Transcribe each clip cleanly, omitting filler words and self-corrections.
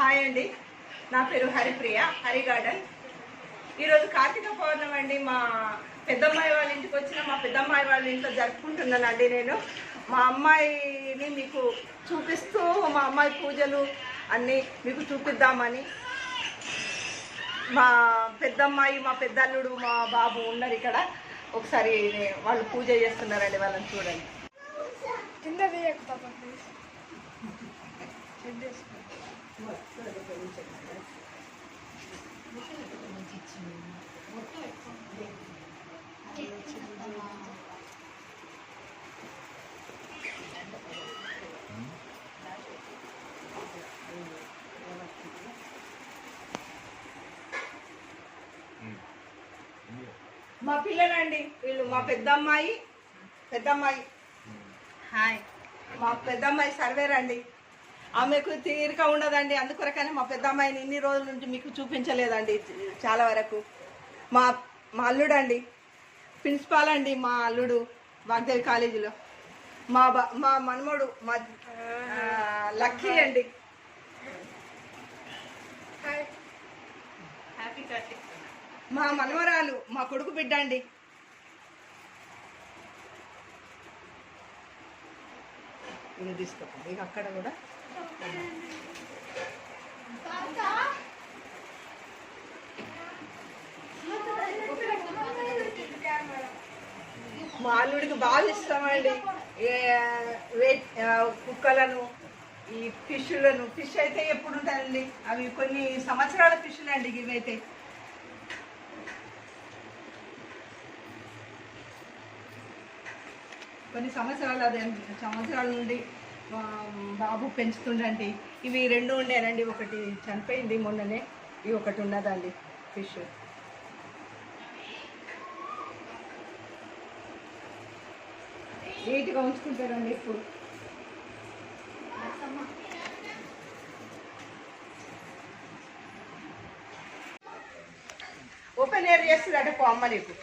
Hi అండి, నా పేరు హరిప్రియ, హరి గార్డెన్. ఈరోజు కార్తీక పౌర్ణమి అండి. మా పెద్దమ్మాయి వాళ్ళ ఇంటికి వచ్చిన మా పెద్దమ్మాయి వాళ్ళ ఇంట్లో జరుపుకుంటున్నానండి. నేను మా అమ్మాయిని మీకు చూపిస్తూ మా అమ్మాయి పూజలు అన్నీ మీకు చూపిద్దామని. మా పెద్దమ్మాయి, మా పెద్దల్లుడు, మా బాబు ఉన్నారు ఇక్కడ. ఒకసారి వాళ్ళు పూజ చేస్తున్నారండి, వాళ్ళని చూడండి. మా పిల్లలండి వీళ్ళు. మా పెద్దమ్మాయి హాయ్. మా పెద్దమ్మాయి సర్వేర్ అండి. ఆమెకు తీరిక ఉండదండి, అందుకొరకనే మా పెద్దమ్మాయిని ఇన్ని రోజుల నుంచి మీకు చూపించలేదండి చాలా వరకు. మా అల్లుడు అండి, ప్రిన్సిపాల్ అండి మా అల్లుడు వాగ్దేవి కాలేజీలో. మా మనమోడు మా లక్కీ అండి. హ్యాపీ కార్తీక్. మా మనవరాలు మా కొడుకు బిడ్డ అండి. ఇది తీసుకోండి, ఇక అక్కడ కూడా మా అల్లుడికి బాగా ఇష్టం అండి కుక్కలను, ఈ ఫిష్లను. ఫిష్ అయితే ఎప్పుడు ఉంటాయండి, అవి కొన్ని సంవత్సరాల ఫిష్లు అండి ఇవైతే. కొన్ని సంవత్సరాల నుండి బాబు పెంచుతుండండి. ఇవి రెండు ఉండేనండి, ఒకటి చనిపోయింది మొన్ననే, ఇవి ఒకటి ఉన్నదండి ఫిష్. నీట్గా ఉంచుకుంటారండి ఇప్పుడు. ఓపెన్ ఎయిర్ చేస్తుందంటే పో అమ్మ నీకు.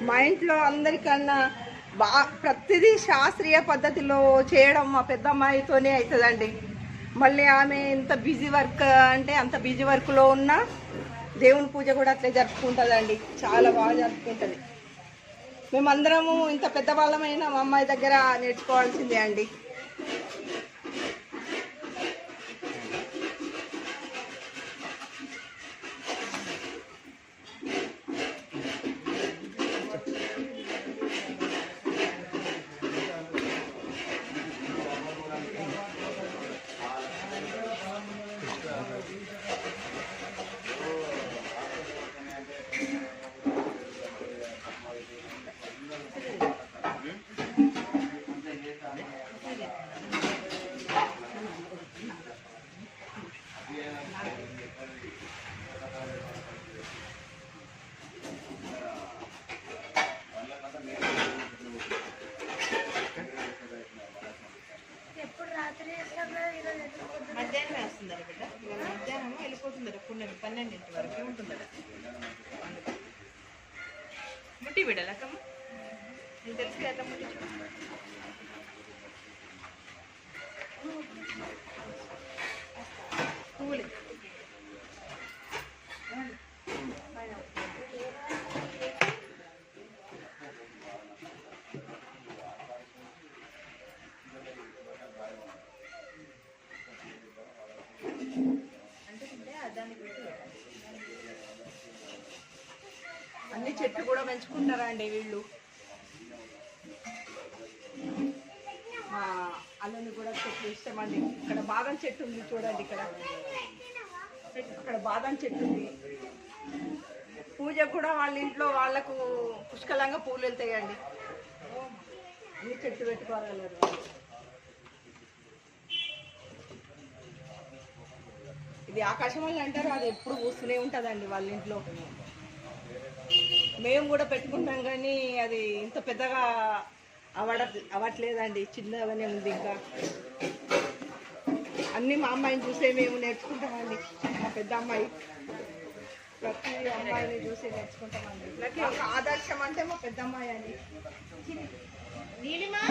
మా ఇంట్లో అందరికన్నా ప్రతిదీ శాస్త్రీయ పద్ధతిలో చేయడం మా పెద్దమ్మాయితోనే అవుతుందండి. మళ్ళీ ఆమె ఇంత బిజీ వర్క్ అంటే అంత బిజీ వర్క్లో ఉన్న దేవుని పూజ కూడా అట్లే జరుపుకుంటుందండి, చాలా బాగా జరుపుకుంటుంది. మేమందరము ఇంత పెద్దవాళ్ళమైన మా అమ్మాయి దగ్గర నేర్చుకోవాల్సిందే అండి. మధ్యాహ్నం వేస్తుందా బిడ్డ? మధ్యాహ్నం వెళ్ళిపోతుందా? 12 వరకు ఉంటుందా? ముట్టి బిడ్డ లక్కమ్మ, నీకు తెలుసు కదా ముట్టి పువ్వులు. అన్ని చెట్లు కూడా పెంచుకుంటారా అండి వీళ్ళు. మా అల్లుని కూడా చెట్లు ఇష్టం అండి. ఇక్కడ బాదం చెట్టు ఉంది చూడండి, అక్కడ బాదం చెట్టు ఉంది. పూజ కూడా వాళ్ళ ఇంట్లో వాళ్ళకు పుష్కలంగా పూలు వెళ్తాయండి. అన్ని చెట్లు పెట్టుకోగలరు. ఇది ఆకాశవాణి అంటారు, అది ఎప్పుడు పూస్తూనే ఉంటుందండి వాళ్ళ ఇంట్లో. మేము కూడా పెట్టుకుంటాం కానీ అది ఇంత పెద్దగా అవ్వట్లేదండి, చిన్నగానే ఉంది. ఇంకా అన్నీ మా అమ్మాయిని చూసే మేము నేర్చుకుంటామండి. మా పెద్ద అమ్మాయి ప్రతి అమ్మాయిని చూసి నేర్చుకుంటామండి. ఒక ఆదర్శం అంటే మా పెద్ద అమ్మాయి అని. నీలిమా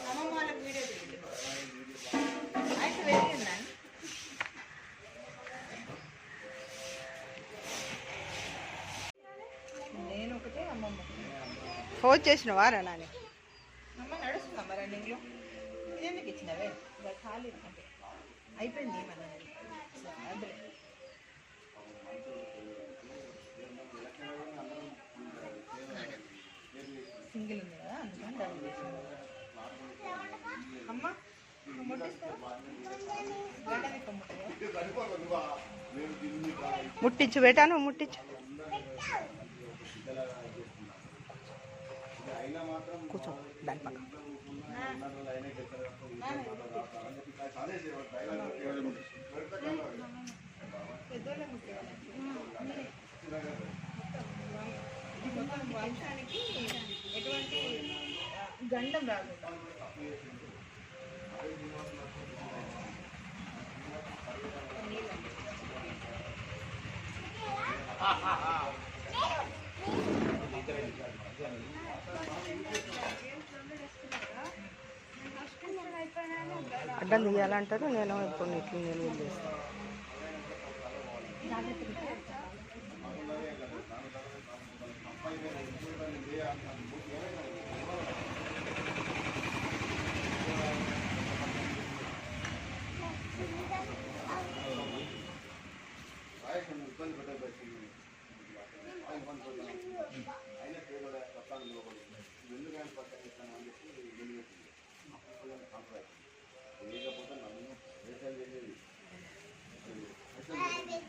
అమ్మమ్మ వాళ్ళకి వీడియో అయితే వెళ్ళిందా నేను ఒకటే అమ్మమ్మ ఫోన్ చేసినవా రా నాని అమ్మ నడుస్తుందమ్మ రన్నింగ్లో ఇదెందుకు ఇచ్చినవే ఖాళీ అంటే అయిపోయింది మన అందులో సింగిల్ ఉంది కదా అందుకని డబుల్ చేసింది అమ్మ ముట్టించు బేటాను ముట్టించు కూర్చో దాని పక్క మొత్తం వంశానికి ఎటువంటి గండం రాదు. అడ్డం తీయాలంటారు. నేను ఇప్పుడు ఇట్లా నేను వెళ్ళేస్తాను.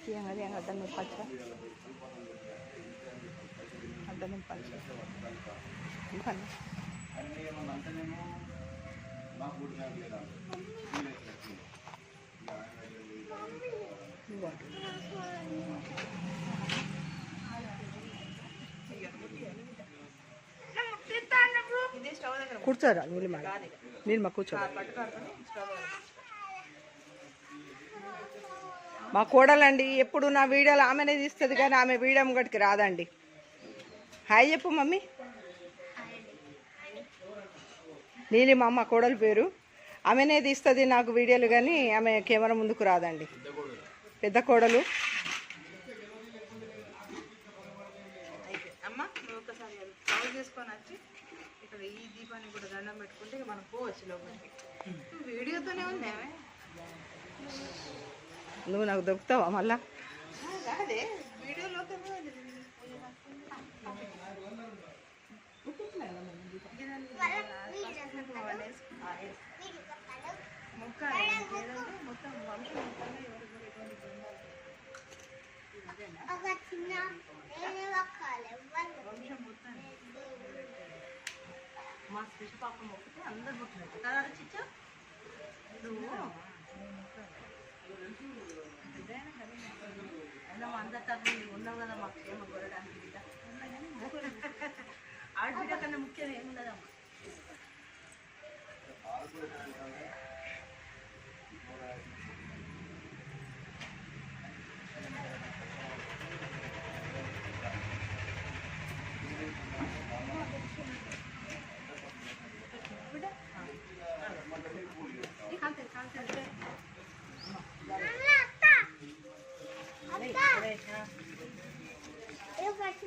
yang ada numpatnya bukan కూర్చోరా నీలిమ కూర్చో. మా కోడలండి ఎప్పుడు నా వీడియోలు ఆమెనే తీస్తుంది కానీ ఆమె వీడియో ముంగటికి రాదండి. హాయ్ చెప్పు మమ్మీ. నీలిమ మా కోడలు పేరు. ఆమెనే తీస్తుంది నాకు వీడియోలు కానీ ఆమె కెమెరా ముందుకు రాదండి. పెద్ద కోడలు. అమ్మ ఒకసారి చేసుకొని వచ్చి ఇక్కడ ఈ దీపాన్ని కూడా దండం పెట్టుకుంటే మనం పోవచ్చు లోపలికి. వీడియోతోనే ఉంది ఆమె. నువ్వు నాకు దొరుకుతావా మళ్ళా? అదే వీడియోలోనే మొత్తం వంశం మొత్తం మా స్పెషల్ పాప మొక్కితే అందరు మొక్కినట్టు కదా చిచ్చా. నువ్వు అందరి తరఫున నువ్వు ఉన్నావు కదా మాకు క్షేమ కొరడానికి బిడ్డ ఆడబిడ్డ కన్నా ముఖ్యం ఏమున్నదమ్మా.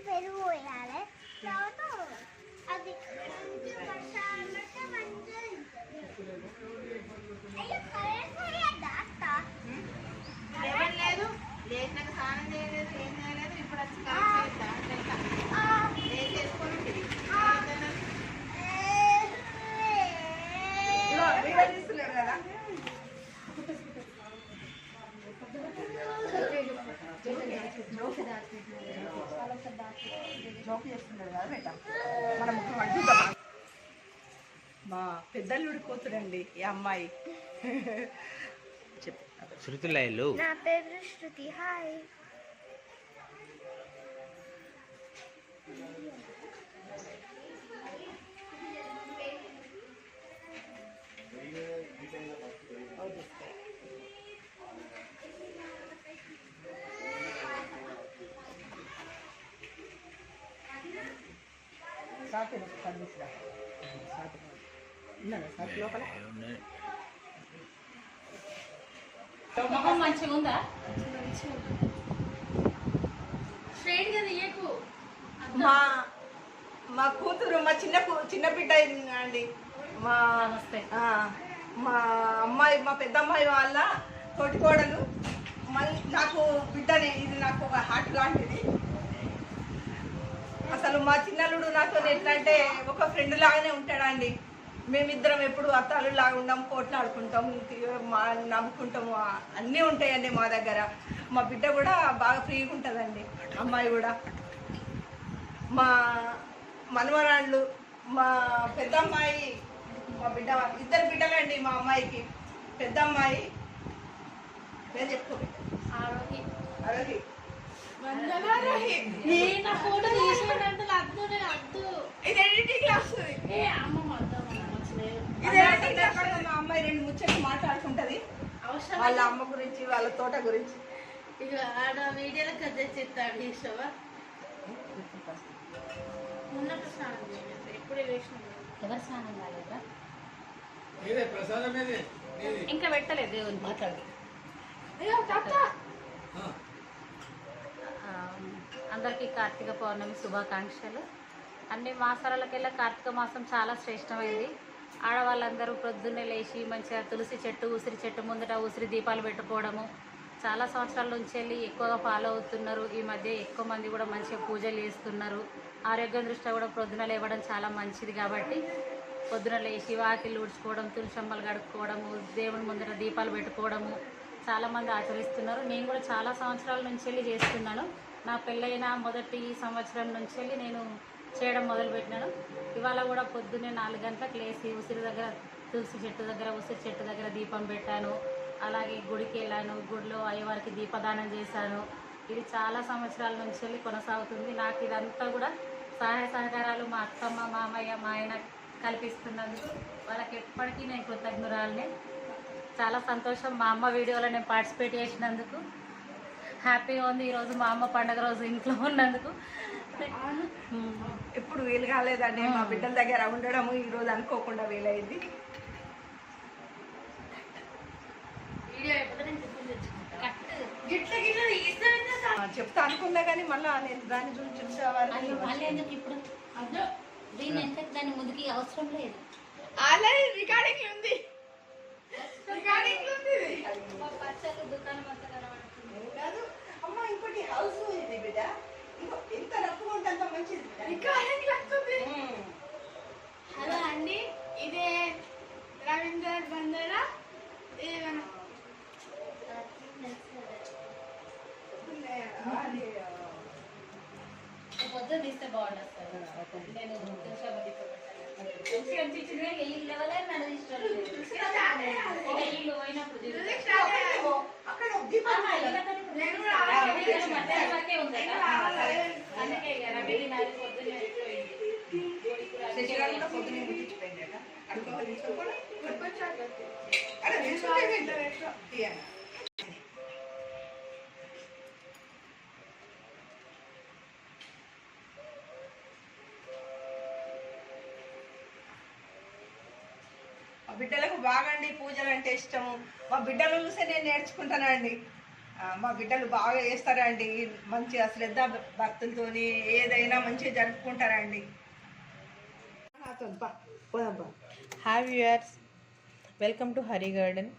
పెరుగు వేయాలి తర్వాత అది లేదు లేచినాక స్నానం చేయలేదు, ఏం చేయలేదు. ఇప్పుడు వచ్చి చేసుకొని వీడియో తీస్తున్నాడు కదా. జోక్ చేస్తున్నాడు కదా బేట. మన ముఖ్యం అంటుందా మా పెద్దల్లుడి కూతురండి ఈ అమ్మాయి. శృతులయలు. నా పేరు శృతి. హాయ్. మొహం మంచిగా ఉందా? స్ట్రైట్ గా తీయకు. మా కూతురు మా చిన్న బిడ్డ అండి. మా మా అమ్మాయి, మా పెద్ద అమ్మాయి వాళ్ళ తోటికోడలు. మళ్ళీ నాకు బిడ్డనే. ఇది నాకు ఒక హార్ట్ లాంటిది. అసలు మా చిన్నల్లుడు నాతో ఎట్లా అంటే ఒక ఫ్రెండ్ లాగానే ఉంటాడండి. మేమిద్దరం ఎప్పుడు అత్తాలు లాగా ఉంటాం, పోట్లాడుకుంటాం, నవ్వుకుంటాము, అన్నీ ఉంటాయండి మా దగ్గర. మా బిడ్డ కూడా బాగా ఫ్రీగా ఉంటుందండి. అమ్మాయి కూడా మా మనవరాళ్ళు, మా పెద్ద అమ్మాయి, మా బిడ్డ, ఇద్దరు బిడ్డలండి మా అమ్మాయికి. పెద్ద అమ్మాయి నేను చెప్పుకో ఆరోహి. మా అమ్మాయి రెండు ముచ్చట్లు మాట్లాడుకుంటది వాళ్ళ అమ్మ గురించి, వాళ్ళ తోట గురించి. ఇక ఆడ వీడియోలో కథ చెప్తాడు. ఇష్టమా? ఉన్నట్టు స్నానం చేయాలి. ఎప్పుడే వేసినాం. ఎవరు స్నానం కాలేదా? ఇంకా పెట్టలేదు దేవుని. మాట్లాడు. అందరికీ కార్తీక పౌర్ణమి శుభాకాంక్షలు. అన్ని మాసాలకెల్లా కార్తీక మాసం చాలా శ్రేష్టమైంది. ఆడవాళ్ళందరూ ప్రొద్దున్నే లేచి మంచిగా తులసి చెట్టు, ఉసిరి చెట్టు ముందట ఉసిరి దీపాలు పెట్టుకోవడము చాలా సంవత్సరాల నుంచి వెళ్ళి ఎక్కువగా ఫాలో అవుతున్నారు. ఈ మధ్య ఎక్కువ మంది కూడా మంచిగా పూజలు చేస్తున్నారు. ఆరోగ్యం దృష్ట్యా కూడా ప్రొద్దున లేవడం చాలా మంచిది కాబట్టి పొద్దున లేచి వాకిలు ఊడ్చుకోవడం, తులసమ్మలు కడుక్కోవడము, దేవుని ముందర దీపాలు పెట్టుకోవడము చాలామంది ఆచరిస్తున్నారు. నేను కూడా చాలా సంవత్సరాల నుంచి వెళ్ళి చేస్తున్నాను. నా పెళ్ళైన మొదటి సంవత్సరం నుంచి వెళ్ళి నేను చేయడం మొదలుపెట్టినాను. ఇవాళ కూడా పొద్దున్నే 4 గంటలకు లేచి ఉసిరి దగ్గర, తులసి చెట్టు దగ్గర, ఉసిరి చెట్టు దగ్గర దీపం పెట్టాను. అలాగే గుడికి వెళ్ళాను. గుడిలో అయ్యవారికి దీపదానం చేశాను. ఇది చాలా సంవత్సరాల నుంచి వెళ్ళి కొనసాగుతుంది. నాకు ఇదంతా కూడా సహాయ సహకారాలు మా అత్తమ్మ, మామయ్య, మా ఆయన కల్పిస్తున్నందుకు వాళ్ళకి ఎప్పటికీ నేను కృతజ్ఞురాలని. చాలా సంతోషం. మా అమ్మ వీడియోలో నేను పార్టిసిపేట్ చేసినందుకు హ్యాపీగా ఉంది. ఈరోజు మా అమ్మ పండుగ రోజు ఇంట్లో ఉన్నందుకు ఎప్పుడు వీలు కాలేదండి. మా బిడ్డల దగ్గర ఉండడము ఈరోజు అనుకోకుండా వీలైంది. చెప్తా అనుకున్నా కానీ మళ్ళీ నేను దాన్ని చూసి చూసేవారు. ఇప్పుడు దీన్ని ఎంత దాని ముందుకి అవసరం లేదు. ఆల్రెడీ రికార్డింగ్ ఉంది. దుకాణం అంతా కనబడుతుంది కాదు అమ్మ. ఇంకోటి హౌస్ ఇది బిడ్డ. ఎంత రఫ్గా ఉంటే అంత మంచిది. హలో అండి, ఇదే రవీందర్ బందరా. పొద్దున్న తీస్తే బాగుంటుంది. నేను ఇల్లు పోయినప్పుడు మధ్యాహ్నం వరకే ఉందట. అందుకే ఇక రవి నాది పొద్దున్నే అయిపోయింది. శశిగారు కూడా పొద్దునే ముట్టించిపోయిందట. అడుకోవాలి తీసుకోకుండా అరే తీసుకుంటే మా బిడ్డలకు బాగండి పూజలు అంటే ఇష్టము. మా బిడ్డలు చూస్తే నేను నేర్చుకుంటానండి. మా బిడ్డలు బాగా చేస్తారండి. మంచిగా శ్రద్ధ భక్తులతోని ఏదైనా మంచిగా జరుపుకుంటారండి. Hi viewers, welcome to Hari garden.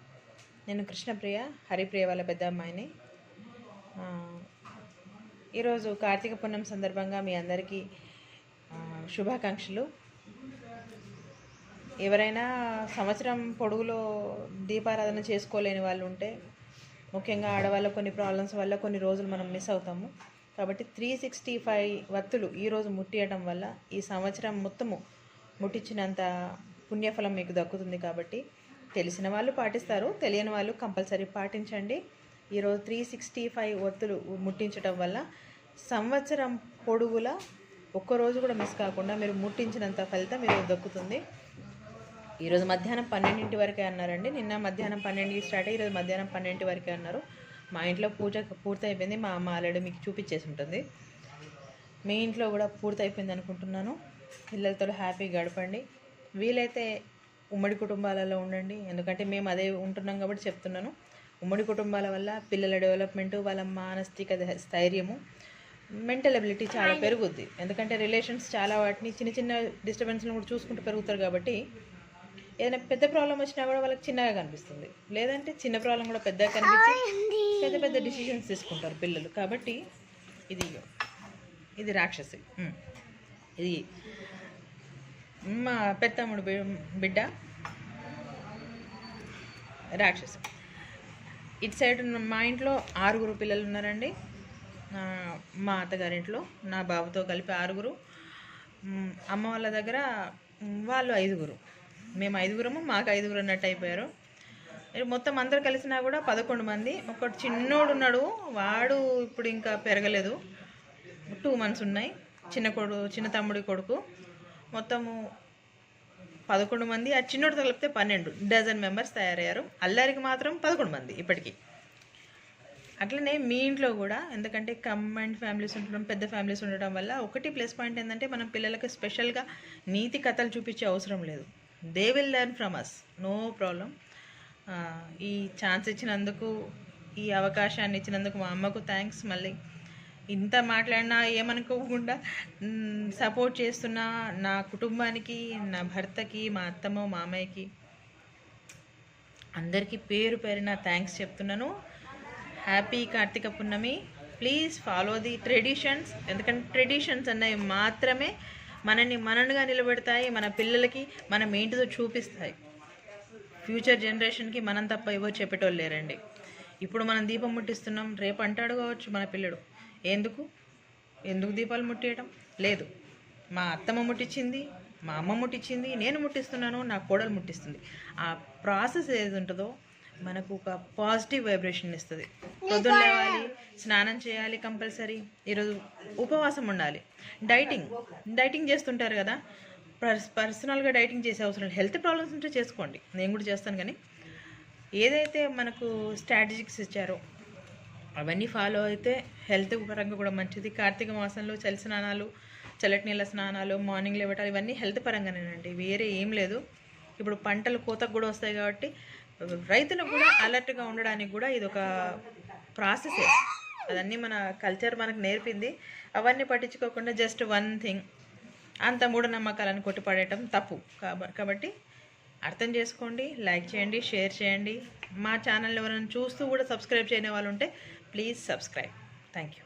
నేను కృష్ణప్రియ, హరిప్రియ వాళ్ళ పెద్ద అమ్మాయిని. ఈరోజు కార్తీక పున్నం సందర్భంగా మీ అందరికీ శుభాకాంక్షలు. ఎవరైనా సంవత్సరం పొడుగులో దీపారాధన చేసుకోలేని వాళ్ళు ఉంటే, ముఖ్యంగా ఆడవాళ్ళ కొన్ని ప్రాబ్లమ్స్ వల్ల కొన్ని రోజులు మనం మిస్ అవుతాము. కాబట్టి 365 వత్తులు ఈరోజు ముట్టియటం వల్ల ఈ సంవత్సరం మొత్తము ముట్టించినంత పుణ్యఫలం మీకు దక్కుతుంది. కాబట్టి తెలిసిన వాళ్ళు పాటిస్తారు, తెలియని వాళ్ళు కంపల్సరీ పాటించండి. ఈరోజు 365 వత్తులు ముట్టించడం వల్ల సంవత్సరం పొడుగుల ఒక్కరోజు కూడా మిస్ కాకుండా మీరు ముట్టించినంత ఫలితం ఈరోజు దక్కుతుంది. ఈరోజు మధ్యాహ్నం 12 వరకే అన్నారండి. నిన్న మధ్యాహ్నం 12కి స్టార్ట్ అయ్యి ఈరోజు మధ్యాహ్నం 12 వరకే అన్నారు. మా ఇంట్లో పూజ పూర్తయిపోయింది. మా అమ్మ ఆల్రెడీ మీకు చూపించేసి ఉంటుంది. మీ ఇంట్లో కూడా పూర్తయిపోయింది అనుకుంటున్నాను. పిల్లలతో హ్యాపీగా గడపండి. వీలైతే ఉమ్మడి కుటుంబాలలో ఉండండి. ఎందుకంటే మేము అదే ఉంటున్నాం కాబట్టి చెప్తున్నాను. ఉమ్మడి కుటుంబాల వల్ల పిల్లల డెవలప్మెంటు, వాళ్ళ మానసిక స్థైర్యము, మెంటల్ అబిలిటీ చాలా పెరుగుద్ది. ఎందుకంటే రిలేషన్స్ చాలా వాటిని చిన్న చిన్న డిస్టర్బెన్స్లను కూడా చూసుకుంటూ పెరుగుతారు. కాబట్టి ఏదైనా పెద్ద ప్రాబ్లం వచ్చినా కూడా వాళ్ళకి చిన్నగా కనిపిస్తుంది, లేదంటే చిన్న ప్రాబ్లం కూడా పెద్దగా కనిపించి పెద్ద పెద్ద డిసిషన్స్ తీసుకుంటారు పిల్లలు. కాబట్టి ఇది రాక్షసి. ఇది మా పెద్దమ్ముడు బిడ్డ రాక్షసి. ఇటు సైడ్ మా ఇంట్లో 6 పిల్లలు ఉన్నారండి. మా అత్తగారింట్లో నా బాబుతో కలిపి 6. అమ్మ వాళ్ళ దగ్గర వాళ్ళు 5. మేము 5, మాకు 5 అన్నట్టు అయిపోయారు. మొత్తం అందరు కలిసినా కూడా 11 మంది. ఒకటి చిన్నోడు ఉన్నాడు, వాడు ఇప్పుడు ఇంకా పెరగలేదు, 2 months ఉన్నాయి. చిన్న తమ్ముడి కొడుకు. మొత్తము 11 మంది. ఆ చిన్నోడితో కలిపితే 12 డజన్ మెంబర్స్ తయారయ్యారు. అల్లరికి మాత్రం 11 మంది ఇప్పటికీ. అట్లనే మీ ఇంట్లో కూడా, ఎందుకంటే కంబైన్డ్ ఫ్యామిలీస్ ఉండడం, పెద్ద ఫ్యామిలీస్ ఉండడం వల్ల ఒకటి ప్లస్ పాయింట్ ఏంటంటే మనం పిల్లలకి స్పెషల్గా నీతి కథలు చూపించే అవసరం లేదు. They will learn from us, no problem. ఈ ఛాన్స్ ఇచ్చినందుకు, ఈ అవకాశాన్ని ఇచ్చినందుకు మా అమ్మకు థ్యాంక్స్. మళ్ళీ ఇంత మాట్లాడినా ఏమనుకోకుండా సపోర్ట్ చేస్తున్న నా కుటుంబానికి, నా భర్తకి, మా అత్తమ్మ, మామయ్యకి అందరికీ పేరు పేరున థ్యాంక్స్ చెప్తున్నాను. హ్యాపీ కార్తీక పున్నమి. Please follow the traditions. ఎందుకంటే ట్రెడిషన్స్ అన్నవి మాత్రమే మననుగా నిలబెడతాయి, మన పిల్లలకి మనం ఏంటిదో చూపిస్తాయి. ఫ్యూచర్ జనరేషన్కి మనం తప్ప ఎవరు చెప్పేటోళ్ళు లేరండి. ఇప్పుడు మనం దీపం ముట్టిస్తున్నాం, రేపు అంటాడు కావచ్చు మన పిల్లడు, ఎందుకు దీపాలు ముట్టియటం లేదు, మా అత్తమ్మ ముట్టించింది, మా అమ్మ ముట్టించింది, నేను ముట్టిస్తున్నాను, నా కోడలు ముట్టిస్తుంది. ఆ ప్రాసెస్ ఏది ఉంటుందో మనకు ఒక పాజిటివ్ వైబ్రేషన్ ఇస్తుంది. పొద్దున్న లేవాలి, స్నానం చేయాలి కంపల్సరీ. ఈరోజు ఉపవాసం ఉండాలి. డైటింగ్ చేస్తుంటారు కదా, పర్సనల్గా డైటింగ్ చేసే అవసరం లేదు. హెల్త్ ప్రాబ్లమ్స్ ఉంటే చేసుకోండి, నేను కూడా చేస్తాను. కానీ ఏదైతే మనకు స్ట్రాటజిక్స్ ఇచ్చారో అవన్నీ ఫాలో అయితే హెల్త్ పరంగా కూడా మంచిది. కార్తీక మాసంలో చల్లటి నీళ్ళ స్నానాలు, మార్నింగ్ లేవటాలు, ఇవన్నీ హెల్త్ పరంగానేనండి, వేరే ఏం లేదు. ఇప్పుడు పంటలు కోతకు కూడా వస్తాయి కాబట్టి రైతులకు కూడా అలర్ట్గా ఉండడానికి కూడా ఇది ఒక ప్రాసెసే. అదన్నీ మన కల్చర్ మనకు నేర్పింది. అవన్నీ పట్టించుకోకుండా జస్ట్ వన్ థింగ్ అంత మూఢనమ్మకాలను కొట్టిపడేయటం తప్పు. కాబట్టి అర్థం చేసుకోండి, లైక్ చేయండి, షేర్ చేయండి. మా ఛానల్ ఎవరైనా చూస్తూ కూడా సబ్స్క్రైబ్ చేయని వాళ్ళు ఉంటే ప్లీజ్ సబ్స్క్రైబ్. Thank you.